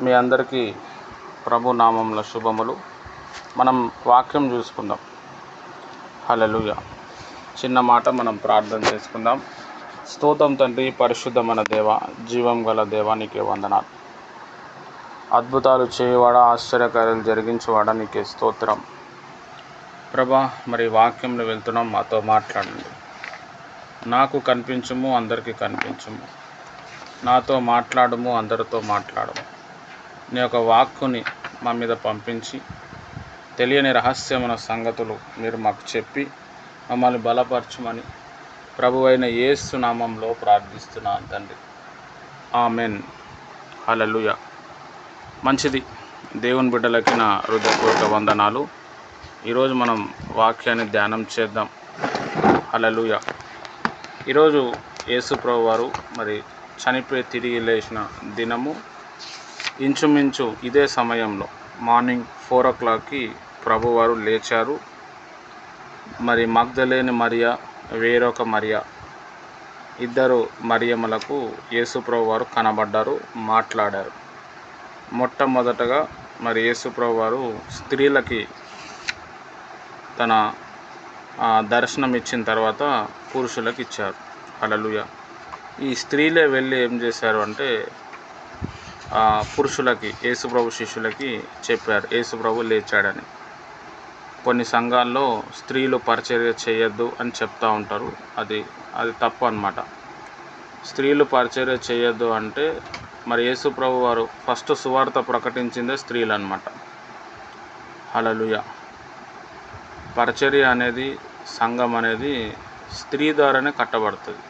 మీ అందరికీ ప్రభు నామంలో శుభములు. మనం వాక్యం చూసుకుందాం. హల్లెలూయా. చిన్న మాట మనం ప్రార్థన చేసుకుందాం. స్తోత్రం తండ్రి, పరిశుద్ధమైన దేవ, జీవం గల దేవా, నీకే వందనాలు. అద్భుతాలు చేయవాడా, ఆశ్చర్యకార్యాలు జరిగించేవాడా, నీకే స్తోత్రం. ప్రభా, మరి వాక్యంలో వెళ్తున్నాం, మాతో మాట్లాడండి. నాకు కనిపించుము, అందరికీ కనిపించుము. నాతో మాట్లాడము, అందరితో మాట్లాడము. నీ యొక్క వాక్కుని మా మీద పంపించి తెలియని రహస్యమైన సంగతులు మీరు మాకు చెప్పి మమ్మల్ని బలపరచమని ప్రభువైన యేసు నామంలో ప్రార్థిస్తున్నాను తండ్రి. ఆమెన్. హల్లెలూయా. మంచిది. దేవుని బిడ్డలకి నా హృదయపూర్వక వందనాలు. ఈరోజు మనం వాక్యాన్ని ధ్యానం చేద్దాం. హల్లెలూయా. ఈరోజు యేసు ప్రభు వారు మరి చనిపోయి తిరిగి లేచిన దినము. ఇంచుమించు ఇదే సమయంలో మార్నింగ్ 4 o'clockకి ప్రభువారు లేచారు. మరి మగ్దలేని మరియా, వేరొక మరియా, ఇద్దరు మరియమ్మలకు యేసుప్రభు వారు కనబడ్డారు, మాట్లాడారు. మొట్టమొదటగా మరి యేసుప్రభు వారు స్త్రీలకి తన దర్శనం ఇచ్చిన తర్వాత పురుషులకు ఇచ్చారు. హల్లెలూయా. ఈ స్త్రీలే వెళ్ళి ఏం చేశారు అంటే పురుషులకి, యేసుప్రభు శిష్యులకి చెప్పారు యేసుప్రభు లేచాడని. కొన్ని సంఘాల్లో స్త్రీలు పరిచర్య చేయొద్దు అని చెప్తూ ఉంటారు. అది తప్పు అన్నమాట. స్త్రీలు పరిచర్య చేయొద్దు అంటే మరి యేసుప్రభు వారు ఫస్ట్ సువార్త ప్రకటించిందే స్త్రీలు అన్నమాట. హల్లెలూయా. పరిచర్య అనేది, సంఘం అనేది స్త్రీ ద్వారానే కట్టబడుతుంది.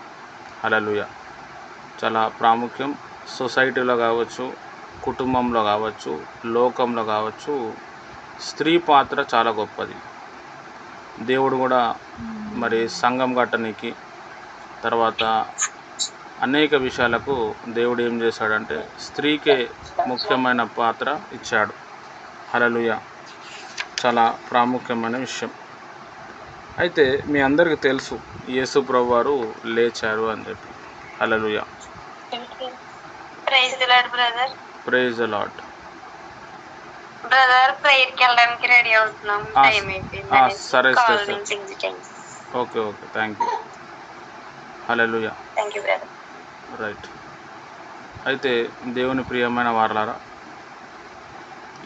హల్లెలూయా. చాలా ప్రాముఖ్యం. సొసైటీలో కావచ్చు, కుటుంబంలో కావచ్చు, లోకంలో కావచ్చు, స్త్రీ పాత్ర చాలా గొప్పది. దేవుడు కూడా మరి సంఘం కట్టడానికి, తర్వాత అనేక విషయాలకు దేవుడు ఏం చేశాడంటే స్త్రీకే ముఖ్యమైన పాత్ర ఇచ్చాడు. హల్లెలూయా. చాలా ప్రాముఖ్యమైన విషయం. అయితే మీ అందరికీ తెలుసు యేసు ప్రభు వారు లేచారు అని చెప్పి. Hallelujah. Praise the Lord brother. Praise the Lord brother. Prayer కి వెళ్ళడానికి రెడీ అవుతున్నాం. టైం అయిపోయింది. సరే కాల్ సరే. నుంచి okay. Thank you. Hallelujah. Thank you brother. Right. అయితే దేవుని ప్రియమైన వారలారా,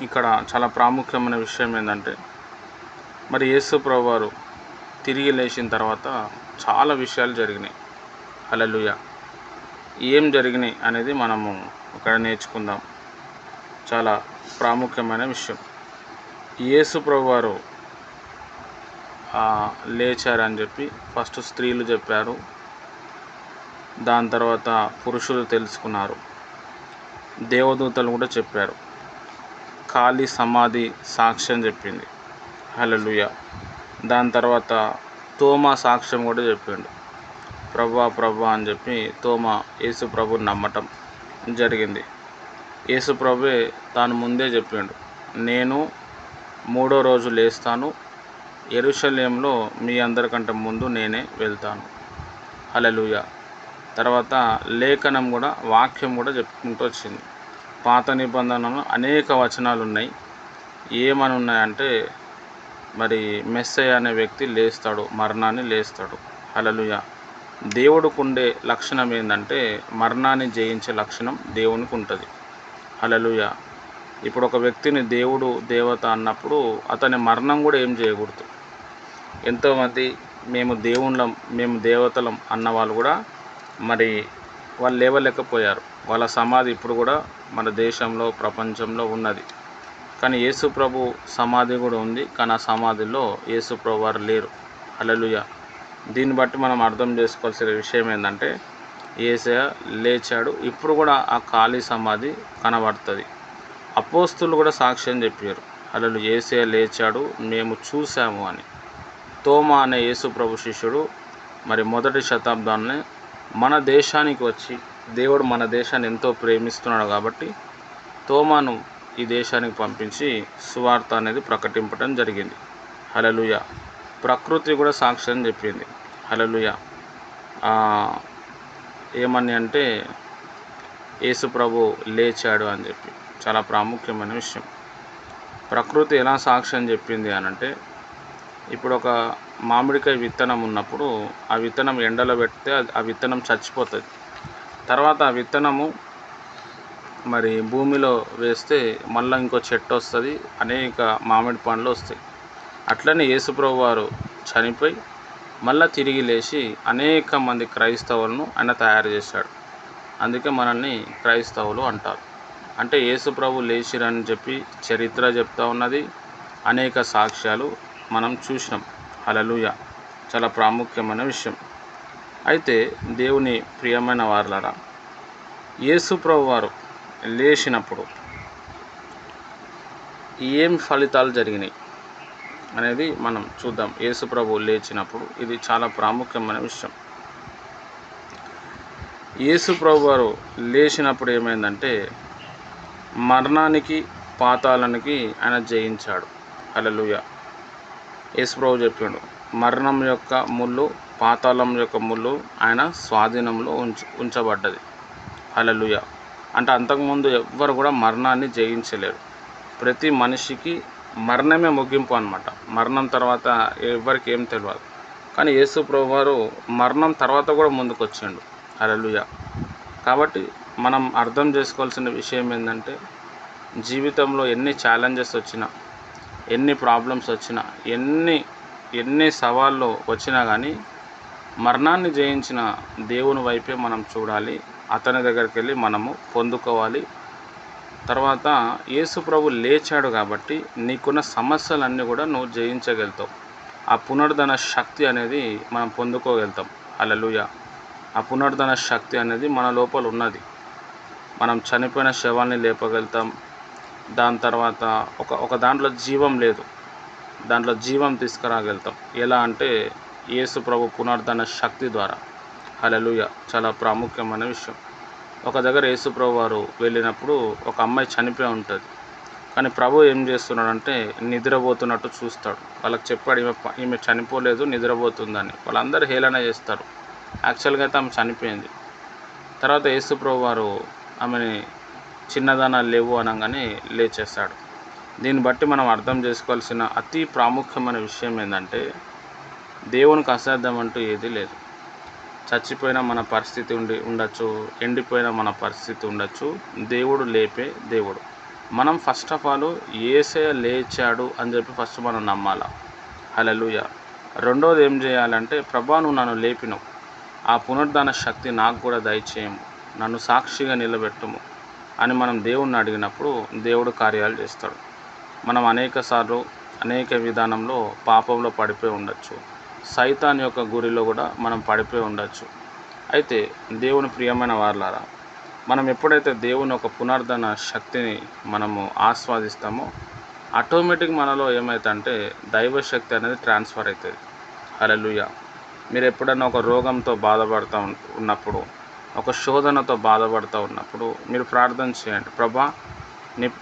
ఇక్కడ చాలా ప్రాముఖ్యమైన విషయం ఏంటంటే మరి యేసు ప్రభు వారు తిరిగి లేచిన తర్వాత చాలా విషయాలు జరిగినాయి. హల్లెలూయా. ఏం జరిగినాయి అనేది మనము ఇక్కడ నేర్చుకుందాం. చాలా ప్రాముఖ్యమైన విషయం. యేసు ప్రభు వారు లేచారని చెప్పి ఫస్ట్ స్త్రీలు చెప్పారు. దాని తర్వాత పురుషులు తెలుసుకున్నారు. దేవదూతలు కూడా చెప్పారు. ఖాళీ సమాధి సాక్ష్యం చెప్పింది. హల్లెలూయా. దాని తర్వాత తోమా సాక్ష్యం కూడా చెప్పిండు. ప్రభా అని చెప్పి తోమా యేసు ప్రభుని నమ్మటం జరిగింది. యేసు ప్రభువే తాను ముందే చెప్పిండు, నేను 3వ రోజు లేస్తాను, యెరూషలేంలో మీ అందరికంటే ముందు నేనే వెళ్తాను. హల్లెలూయా. తర్వాత లేఖనం కూడా, వాక్యం కూడా చెప్పుకుంటూ వచ్చింది. పాత నిబంధనలో అనేక వచనాలు ఉన్నాయి. ఏమని ఉన్నాయంటే మరి మెస్సయ్య అనే వ్యక్తి లేస్తాడు, మరణాన్ని లేస్తాడు. హల్లెలూయా. దేవుడికి ఉండే లక్షణం ఏంటంటే మరణాన్ని జయించే లక్షణం దేవునికి ఉంటుంది. హల్లెలూయా. ఇప్పుడు ఒక వ్యక్తిని దేవుడు, దేవత అన్నప్పుడు అతని మరణం కూడా ఏం చేయకూడదు. ఎంతోమంది మేము దేవుళ్ళం, మేము దేవతలం అన్న వాళ్ళు కూడా మరి వాళ్ళు లేవలేకపోయారు. వాళ్ళ సమాధి ఇప్పుడు కూడా మన దేశంలో, ప్రపంచంలో ఉన్నది. కానీ యేసు ప్రభు సమాధి కూడా ఉంది, కానీ ఆ సమాధిలో యేసు ప్రభు వారు లేరు. హల్లెలూయా. దీన్ని బట్టి మనం అర్థం చేసుకోవాల్సిన విషయం ఏంటంటే యేసయ్య లేచాడు. ఇప్పుడు కూడా ఆ ఖాళీ సమాధి కనబడుతుంది. అపోస్తులు కూడా సాక్ష్యం చెప్పారు. హల్లెలూయా. యేసయ్య లేచాడు, మేము చూసాము అని. తోమా అనే యేసు ప్రభు శిష్యుడు మరి 1వ శతాబ్దంలో మన దేశానికి వచ్చి, దేవుడు మన దేశాన్ని ఎంతో ప్రేమిస్తున్నాడు కాబట్టి తోమాను ఈ దేశానికి పంపించి సువార్త అనేది ప్రకటింపడం జరిగింది. హల్లెలూయా. ప్రకృతి కూడా సాక్ష్యం చెప్పింది. హల్లెలూయా. ఏమని అంటే యేసు ప్రభు లేచాడు అని చెప్పి. చాలా ప్రాముఖ్యమైన విషయం. ప్రకృతి ఎలా సాక్ష్యం చెప్పింది అనంటే, ఇప్పుడు ఒక మామిడికాయ విత్తనం ఉన్నప్పుడు ఆ విత్తనం ఎండలో పెడితే ఆ విత్తనం చచ్చిపోతుంది. తర్వాత ఆ విత్తనము మరి భూమిలో వేస్తే మళ్ళీ ఇంకో చెట్టు వస్తుంది, అనేక మామిడి పండ్లు వస్తాయి. అట్లనే యేసుప్రభు వారు చనిపోయి మళ్ళీ తిరిగి లేచి అనేక మంది క్రైస్తవులను ఆయన తయారు చేశాడు. అందుకే మనల్ని క్రైస్తవులు అంటారు. అంటే యేసుప్రభు లేచిరని చెప్పి చరిత్ర చెప్తా ఉన్నది. అనేక సాక్ష్యాలు మనం చూసినాం. హల్లెలూయా. చాలా ప్రాముఖ్యమైన విషయం. అయితే దేవుని ప్రియమైన వారలారా, యేసుప్రభు వారు లేచినప్పుడు ఏం ఫలితాలు జరిగినాయి అనేది మనం చూద్దాం. యేసుప్రభు లేచినప్పుడు ఇది చాలా ప్రాముఖ్యమైన విషయం. యేసుప్రభు వారు లేచినప్పుడు ఏమైందంటే, మరణానికి పాతాళానికి ఆయన జయించాడు. హల్లెలూయా. యేసుప్రభు చెప్పిండు, మరణం యొక్క ముళ్ళు, పాతాళం యొక్క ముళ్ళు ఆయన స్వాధీనంలో ఉంచబడ్డది. హల్లెలూయా. అంటే అంతకుముందు ఎవ్వరు కూడా మరణాన్ని జయించలేరు. ప్రతి మనిషికి మరణమే ముగింపు అన్నమాట. మరణం తర్వాత ఎవరికి ఏం తెలియదు. కానీ యేసుప్రభు వారు మరణం తర్వాత కూడా ముందుకు వచ్చిండు. హల్లెలూయా. కాబట్టి మనం అర్థం చేసుకోవాల్సిన విషయం ఏంటంటే, జీవితంలో ఎన్ని ఛాలెంజెస్ వచ్చినా, ఎన్ని ప్రాబ్లమ్స్ వచ్చినా, ఎన్ని సవాళ్ళు వచ్చినా కానీ మరణాన్ని జయించిన దేవుని వైపే మనం చూడాలి. అతని దగ్గరికి వెళ్ళి మనము పొందుకోవాలి. తర్వాత యేసుప్రభు లేచాడు కాబట్టి నీకున్న సమస్యలన్నీ కూడా నువ్వు జయించగలుగుతావు. ఆ పునరుద్ధరణ శక్తి అనేది మనం పొందుకోగలుగుతాం. హల్లెలూయా. ఆ పునరుద్ధరణ శక్తి అనేది మన లోపల ఉన్నది. మనం చనిపోయిన శవాల్ని లేపగలుగుతాం. దాని తర్వాత ఒక దాంట్లో జీవం లేదు, దాంట్లో జీవం తీసుకురాగలుగుతాం. ఎలా అంటే యేసుప్రభు పునరుద్ధరణ శక్తి ద్వారా. హల్లెలూయా. చాలా ప్రాముఖ్యమైన విషయం. ఒక దగ్గర యేసుప్రభు వారు వెళ్ళినప్పుడు ఒక అమ్మాయి చనిపోయి ఉంటుంది. కానీ ప్రభు ఏం చేస్తున్నాడంటే నిద్రపోతున్నట్టు చూస్తాడు. వాళ్ళకి చెప్పాడు, ఈమె చనిపోలేదు, నిద్రపోతుందని. వాళ్ళందరూ హేళన చేస్తారు. యాక్చువల్గా అయితే ఆమె చనిపోయింది. తర్వాత యేసుప్రభు వారు ఆమెని చిన్నదానాలు లేవు అనగానే లేచేస్తాడు. దీన్ని బట్టి మనం అర్థం చేసుకోవాల్సిన అతి ప్రాముఖ్యమైన విషయం ఏంటంటే, దేవునికి అసాధ్యం అంటూ ఏదీ లేదు. చచ్చిపోయిన మన పరిస్థితి ఉండొచ్చు, ఎండిపోయిన మన పరిస్థితి ఉండొచ్చు. దేవుడు లేపే దేవుడు. మనం ఫస్ట్ ఆఫ్ ఆల్ యేసయ్య లేచాడు అని చెప్పి ఫస్ట్ మనం నమ్మాలా. హల్లెలూయా. రెండోది ఏం చేయాలంటే, ప్రభా నువ్వు నన్ను లేపినవు, ఆ పునరుద్ధరణ శక్తి నాకు కూడా దయచేయము, నన్ను సాక్షిగా నిలబెట్టుము అని మనం దేవుణ్ణి అడిగినప్పుడు దేవుడు కార్యాలు చేస్తాడు. మనం అనేక విధానంలో పాపంలో పడిపోయి ఉండొచ్చు. సైతాన్ యొక్క గురిలో కూడా మనం పడిపోయి ఉండొచ్చు. అయితే దేవుని ప్రియమైన వారలారా, మనం ఎప్పుడైతే దేవుని ఒక పునరుద్ధరణ శక్తిని మనము ఆస్వాదిస్తామో ఆటోమేటిక్ మనలో ఏమవుతుందంటే దైవశక్తి అనేది ట్రాన్స్ఫర్ అవుతుంది. హల్లెలూయా. మీరు ఎప్పుడైనా ఒక రోగంతో బాధపడుతూ ఉన్నప్పుడు, ఒక శోధనతో బాధపడుతూ ఉన్నప్పుడు మీరు ప్రార్థన చేయండి. ప్రభా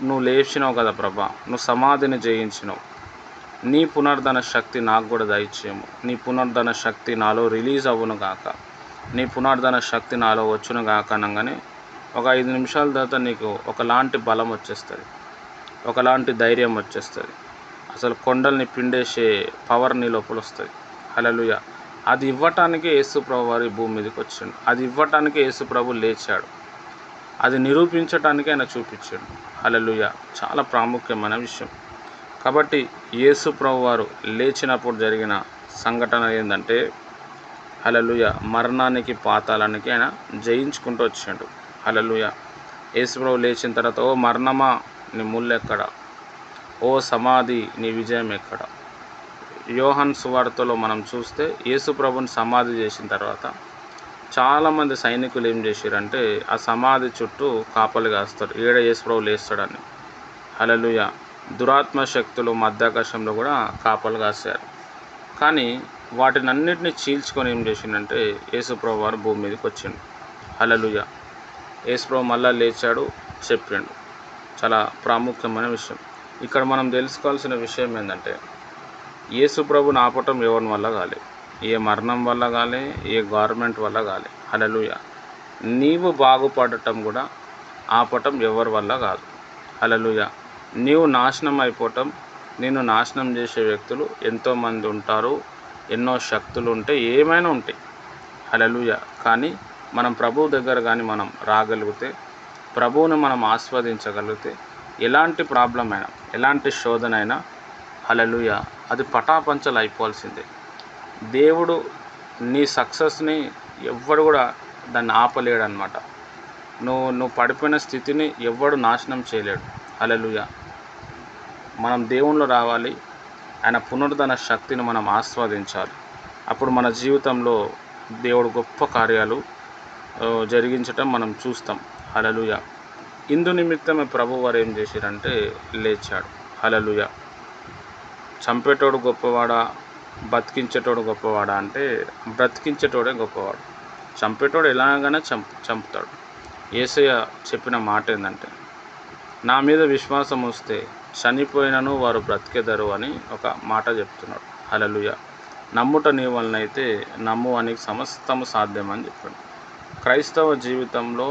నువ్వు లేచినావు కదా ప్రభా, నువ్వు సమాధిని జయించినావు, నీ పునరుద్ధరణ శక్తి నాకు కూడా దయచేయము, నీ పునరుద్ధరణ శక్తి నాలో రిలీజ్ అవ్వను గాక, నీ పునరుద్ధరణ శక్తి నాలో వచ్చును గాక అనగానే ఒక 5 నిమిషాల తర్వాత నీకు ఒకలాంటి బలం వచ్చేస్తుంది, ఒకలాంటి ధైర్యం వచ్చేస్తుంది. అసలు కొండల్ని పిండేసే పవర్ నీ లోపల వస్తుంది. హల్లెలూయా. అది ఇవ్వటానికే యేసుప్రభు వారి భూమి మీదకి వచ్చిండు. అది ఇవ్వటానికే యేసుప్రభు లేచాడు. అది నిరూపించటానికే ఆయన చూపించాడు. హల్లెలూయా. చాలా ప్రాముఖ్యమైన విషయం. కాబట్టి యేసుప్రభు వారు లేచినప్పుడు జరిగిన సంఘటన ఏంటంటే, హల్లెలూయా, మరణానికి పాతాళానికి ఆయన జయించుకుంటూ వచ్చాడు. హల్లెలూయా. యేసుప్రభు లేచిన తర్వాత, ఓ మరణమా నీ ముళ్ళు ఎక్కడ, ఓ సమాధి నీ విజయం ఎక్కడ. యోహాను సువార్తలో మనం చూస్తే యేసుప్రభుని సమాధి చేసిన తర్వాత చాలామంది సైనికులు ఏం చేశారంటే ఆ సమాధి చుట్టూ కాపలు కాస్తారు, ఏడ యేసుప్రభు లేస్తాడని. హల్లెలూయా. దురాత్మ శక్తులు మధ్యాకాశంలో కూడా కాపలు కాశారు. కానీ వాటినన్నిటిని చీల్చుకొని ఏం చేసిండంటే యేసుప్రభు వారు భూమి మీదకి వచ్చిండు. హల్లెలూయా. యేసుప్రభు మళ్ళా లేచాడు, చెప్పిండు. చాలా ప్రాముఖ్యమైన విషయం. ఇక్కడ మనం తెలుసుకోవాల్సిన విషయం ఏంటంటే, యేసుప్రభుని ఆపటం ఎవరి వల్ల కాలే, ఏ మరణం వల్ల కాలే, ఏ గవర్నమెంట్ వల్ల కాలే. హల్లెలూయా. నీవు బాగుపడటం కూడా ఆపటం ఎవరి వల్ల కాదు. హల్లెలూయా. నీవు నాశనం అయిపోవటం, నిన్ను నాశనం చేసే వ్యక్తులు ఎంతోమంది ఉంటారు. ఎన్నో శక్తులు ఉంటాయి, ఏమైనా ఉంటాయి. హల్లెలూయా. కానీ మనం ప్రభువు దగ్గర కానీ మనం రాగలిగితే, ప్రభువుని మనం ఆస్వాదించగలిగితే, ఎలాంటి ప్రాబ్లం అయినా, ఎలాంటి శోధన అయినా హల్లెలూయా అది పటాపంచలు అయిపోవాల్సిందే. దేవుడు నీ సక్సెస్ని ఎవ్వడు కూడా దాన్ని ఆపలేడనమాట. నువ్వు పడిపోయిన స్థితిని ఎవ్వడు నాశనం చేయలేడు. హల్లెలూయా. మనం దేవునిలో రావాలి, ఆయన పునరుద్ధరణ శక్తిని మనం ఆస్వాదించాలి. అప్పుడు మన జీవితంలో దేవుడు గొప్ప కార్యాలు జరిగించటం మనం చూస్తాం. హల్లెలూయా. ఇందు నిమిత్తమే ప్రభువారు ఏం చేశారంటే లేచాడు. హల్లెలూయా. చంపేటోడు గొప్పవాడా, బతికించేటోడు గొప్పవాడా అంటే బ్రతికించేటోడే గొప్పవాడు. చంపేటోడు ఎలాగైనా చంపుతాడు. యేసయ్య చెప్పిన మాట ఏంటంటే, నా మీద విశ్వాసం వస్తే చనిపోయినను వారు బ్రతికెదరు అని ఒక మాట చెప్తున్నాడు. హల్లెలూయా. నమ్ముట నీ వలనైతే నమ్ము అని సమస్తము సాధ్యమని చెప్పాడు. క్రైస్తవ జీవితంలో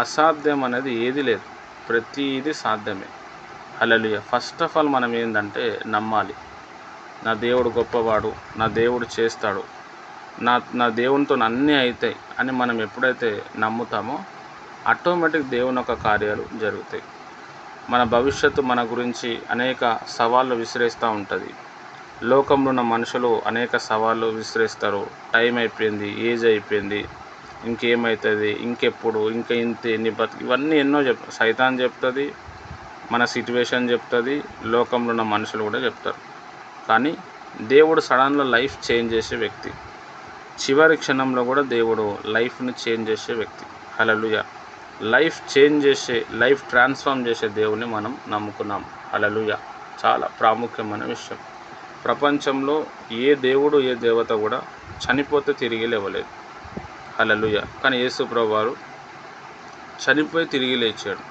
అసాధ్యం అనేది ఏది లేదు, ప్రతిదీ సాధ్యమే. హల్లెలూయా. ఫస్ట్ ఆఫ్ ఆల్ మనం ఏంటంటే నమ్మాలి. నా దేవుడు గొప్పవాడు, నా దేవుడు చేస్తాడు, నా దేవునితో అన్నీ అవుతాయి అని మనం ఎప్పుడైతే నమ్ముతామో ఆటోమేటిక్ దేవుని యొక్క కార్యాలు జరుగుతాయి. మన భవిష్యత్తు మన గురించి అనేక సవాళ్ళు విసిరేస్తూ ఉంటుంది. లోకంలో ఉన్న మనుషులు అనేక సవాళ్ళు విసిరేస్తారు. టైం అయిపోయింది, ఏజ్ అయిపోయింది, ఇంకేమవుతుంది, ఇంకెప్పుడు, ఇంకా ఇంతే, నీ ఇవన్నీ ఎన్నో సైతాన్ చెప్తుంది, మన సిట్యువేషన్ చెప్తుంది, లోకంలో ఉన్న మనుషులు కూడా చెప్తారు. కానీ దేవుడు సడన్గా లైఫ్ చేంజ్ చేసే వ్యక్తి. చివరి క్షణంలో కూడా దేవుడు లైఫ్ని చేంజ్ చేసే వ్యక్తి. హల్లెలూయా. లైఫ్ చేంజ్ చేసే, లైఫ్ ట్రాన్స్ఫార్మ్ చేసే దేవుని మనం నమ్ముకున్నాం. హల్లెలూయా. చాలా ప్రాముఖ్యమైన విషయం. ప్రపంచంలో ఏ దేవుడు, ఏ దేవత కూడా చనిపోతే తిరిగి లేవలేదు. హల్లెలూయా. కానీ యేసు ప్రభువారు చనిపోయి తిరిగి లేచాడు.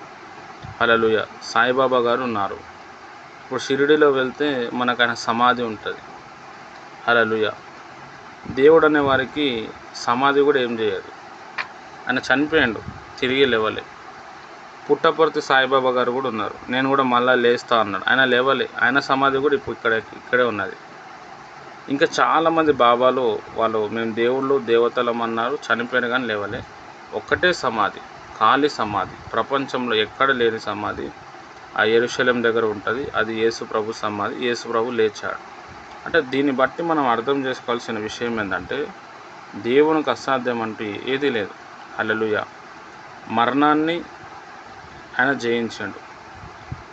హల్లెలూయా. సాయిబాబా గారు ఉన్నారు. ఇప్పుడు షిరిడీలో వెళ్తే మనకు ఆయన సమాధి ఉంటుంది. హల్లెలూయా. దేవుడు అనే వారికి సమాధి కూడా ఏం చేయదు. ఆయన చనిపోయాడు, తిరిగి లేవలే. పుట్టపర్తి సాయిబాబా గారు కూడా ఉన్నారు. నేను కూడా మళ్ళీ లేస్తా అన్నాడు, ఆయన లేవలే. ఆయన సమాధి కూడా ఇప్పుడు ఇక్కడే ఉన్నది. ఇంకా చాలామంది బాబాలు వాళ్ళు మేము దేవుళ్ళు దేవతలం అన్నారు, చనిపోయిన కానీ లేవలే. ఒక్కటే సమాధి, ఖాళీ సమాధి, ప్రపంచంలో ఎక్కడ లేని సమాధి ఆ యెరూషలేం దగ్గర ఉంటుంది. అది యేసు ప్రభు సమాధి. యేసు ప్రభు లేచాడు. అంటే దీన్ని బట్టి మనం అర్థం చేసుకోవాల్సిన విషయం ఏంటంటే దేవునికి అసాధ్యం అంటూ ఏదీ లేదు. హల్లెలూయా. మరణాన్ని ఆయన జయించాడు.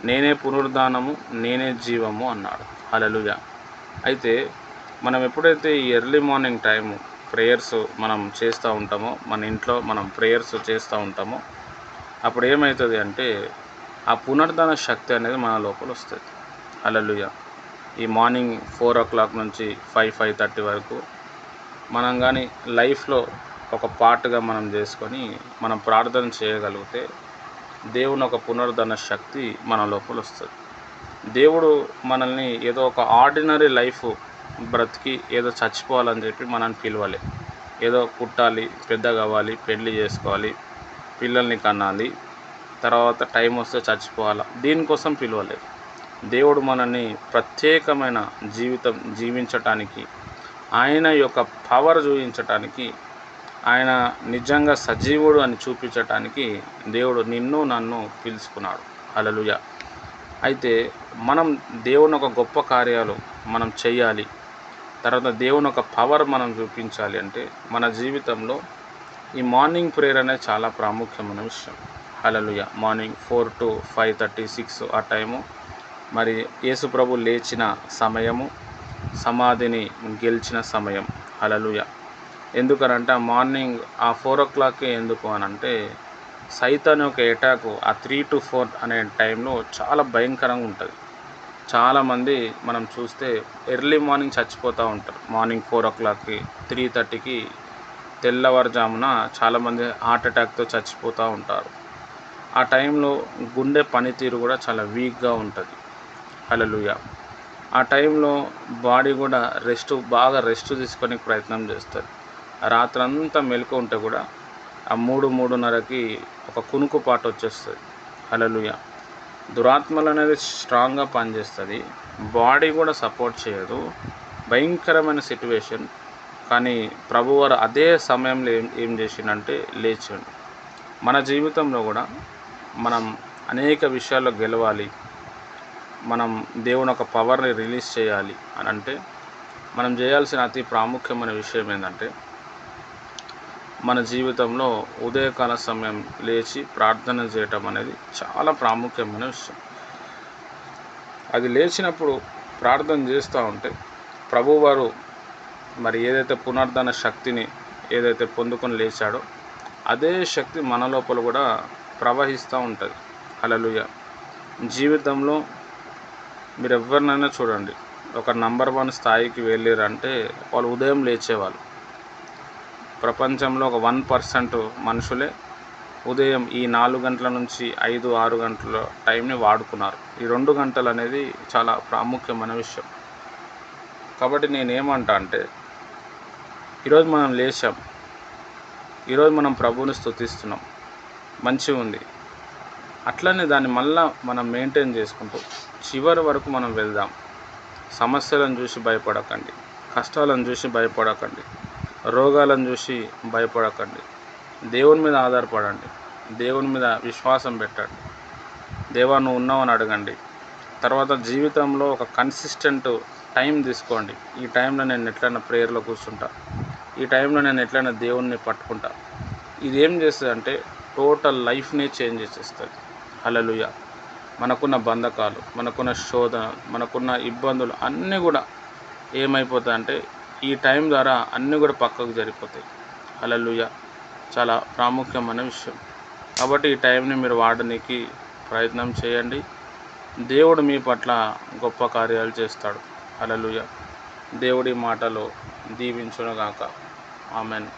నేనే పునరుద్ధానము, నేనే జీవము అన్నాడు. హల్లెలూయా. అయితే మనం ఎప్పుడైతే ఈ ఎర్లీ మార్నింగ్ టైము ప్రేయర్స్ మనం చేస్తూ ఉంటామో, మన ఇంట్లో మనం ప్రేయర్స్ చేస్తూ ఉంటామో, అప్పుడు ఏమవుతుంది అంటే ఆ పునరుద్ధాన శక్తి అనేది మన లోపల వస్తుంది. హల్లెలూయా. ఈ మార్నింగ్ 4 o'clock నుంచి 5:30 వరకు మనం కానీ లైఫ్లో ఒక పార్ట్గా మనం చేసుకొని మనం ప్రార్థన చేయగలిగితే దేవుని ఒక పునరుద్ధరణ శక్తి మన లోపల వస్తుంది. దేవుడు మనల్ని ఏదో ఒక ఆర్డినరీ లైఫ్ బ్రతికి ఏదో చచ్చిపోవాలని చెప్పి మనల్ని పిలవాలి. ఏదో పుట్టాలి, పెద్దగా అవ్వాలి, పెళ్లి చేసుకోవాలి, పిల్లల్ని కనాలి, తర్వాత టైం వస్తే చచ్చిపోవాలా, దీనికోసం పిలవలేదు. దేవుడు మనల్ని ప్రత్యేకమైన జీవితం జీవించటానికి, ఆయన యొక్క పవర్ చూపించటానికి, ఆయన నిజంగా సజీవుడు అని చూపించటానికి దేవుడు నిన్ను నన్ను పిలుచుకున్నాడు. హల్లెలూయా. అయితే మనం దేవుని ఒక గొప్ప కార్యాలు మనం చేయాలి, తర్వాత దేవుని ఒక పవర్ మనం చూపించాలి అంటే మన జీవితంలో ఈ మార్నింగ్ ప్రేయర్ అనేది చాలా ప్రాముఖ్యమైన విషయం. హల్లెలూయా. మార్నింగ్ 4 to 5:30, 6 ఆ టైము మరి యేసు ప్రభు లేచిన సమయము, సమాధిని గెలిచిన సమయం. హల్లెలూయా. ఎందుకనంటే ఆ మార్నింగ్ ఆ 4 o'clock ఎందుకు అని అంటే సైతాన్ యొక్క అటాక్ ఆ 3 to 4 అనే టైంలో చాలా భయంకరంగా ఉంటుంది. చాలామంది మనం చూస్తే ఎర్లీ మార్నింగ్ చచ్చిపోతూ ఉంటారు. మార్నింగ్ 4 o'clockకి 3:30కి తెల్లవారుజామున చాలామంది హార్ట్ అటాక్తో చచ్చిపోతూ ఉంటారు. ఆ టైంలో గుండె పనితీరు కూడా చాలా వీక్గా ఉంటుంది. హల్లెలూయా. ఆ టైంలో బాడీ కూడా బాగా రెస్ట్ తీసుకొని ప్రయత్నం చేస్తుంది. రాత్రంతా మెలకు ఉంటే కూడా ఆ 3-3:30కి ఒక కునుకుపాటు వచ్చేస్తుంది. హల్లెలూయా. దురాత్మలు అనేది స్ట్రాంగ్గా పనిచేస్తుంది, బాడీ కూడా సపోర్ట్ చేయదు, భయంకరమైన సిట్యువేషన్. కానీ ప్రభువారు అదే సమయంలో ఏం చేసిండంటే లేచిండు. మన జీవితంలో కూడా మనం అనేక విషయాల్లో గెలవాలి, మనం దేవుని ఒక పవర్ని రిలీజ్ చేయాలి అని అంటే మనం చేయాల్సిన అతి ప్రాముఖ్యమైన విషయం ఏంటంటే మన జీవితంలో ఉదయకాల సమయం లేచి ప్రార్థన చేయటం అనేది చాలా ప్రాముఖ్యమైన విషయం. అది లేచినప్పుడు ప్రార్థన చేస్తూ ఉంటే ప్రభువారు మరి ఏదైతే పునరుద్ధరణ శక్తిని ఏదైతే పొందుకొని లేచాడో అదే శక్తి మన లోపల కూడా ప్రవహిస్తూ ఉంటుంది. హల్లెలూయా. జీవితంలో మీరు ఎవరినైనా చూడండి, ఒక నంబర్ 1 స్థాయికి వెళ్ళారంటే వాళ్ళు ఉదయం లేచేవాళ్ళు. ప్రపంచంలో ఒక 1% మనుషులే ఉదయం ఈ 4 గంటల నుంచి 5-6 గంటల టైంని వాడుకున్నారు. ఈ 2 గంటలు అనేది చాలా ప్రాముఖ్యమైన విషయం. కాబట్టి నేనేమంటా అంటే ఈరోజు మనం లేచాం, ఈరోజు మనం ప్రభువుని స్తుతిస్తున్నాం, మంచిగా ఉంది. అట్లనే దాన్ని మళ్ళా మనం మెయింటైన్ చేసుకుంటూ చివరి వరకు మనం వెళ్దాం. సమస్యలను చూసి భయపడకండి, కష్టాలను చూసి భయపడకండి, రోగాలను చూసి భయపడకండి. దేవుని మీద ఆధారపడండి, దేవుని మీద విశ్వాసం పెట్టండి, దేవా నువ్వు ఉన్నావని అడగండి. తర్వాత జీవితంలో ఒక కన్సిస్టెంట్ టైం తీసుకోండి. ఈ టైంలో నేను ఎట్లయినా ప్రేయర్లో కూర్చుంటా, ఈ టైంలో నేను ఎట్లయినా దేవుణ్ణి పట్టుకుంటా. ఇది ఏం చేస్తుంది అంటే టోటల్ లైఫ్ని చేంజ్ చేసేస్తుంది. హల్లెలూయా. మనకున్న బంధకాలు, మనకున్న శోధన, మనకున్న ఇబ్బందులు అన్నీ కూడా ఏమైపోతాయంటే ఈ టైం ద్వారా అన్నీ కూడా పక్కకు జరిగిపోతాయి. హల్లెలూయా. చాలా ప్రాముఖ్యమైన విషయం. కాబట్టి ఈ టైంని మీరు వాడడానికి ప్రయత్నం చేయండి. దేవుడు మీ పట్ల గొప్ప కార్యాలు చేస్తాడు. హల్లెలూయా. దేవుడి మాటలు దీవించునుగాక. ఆమెన్.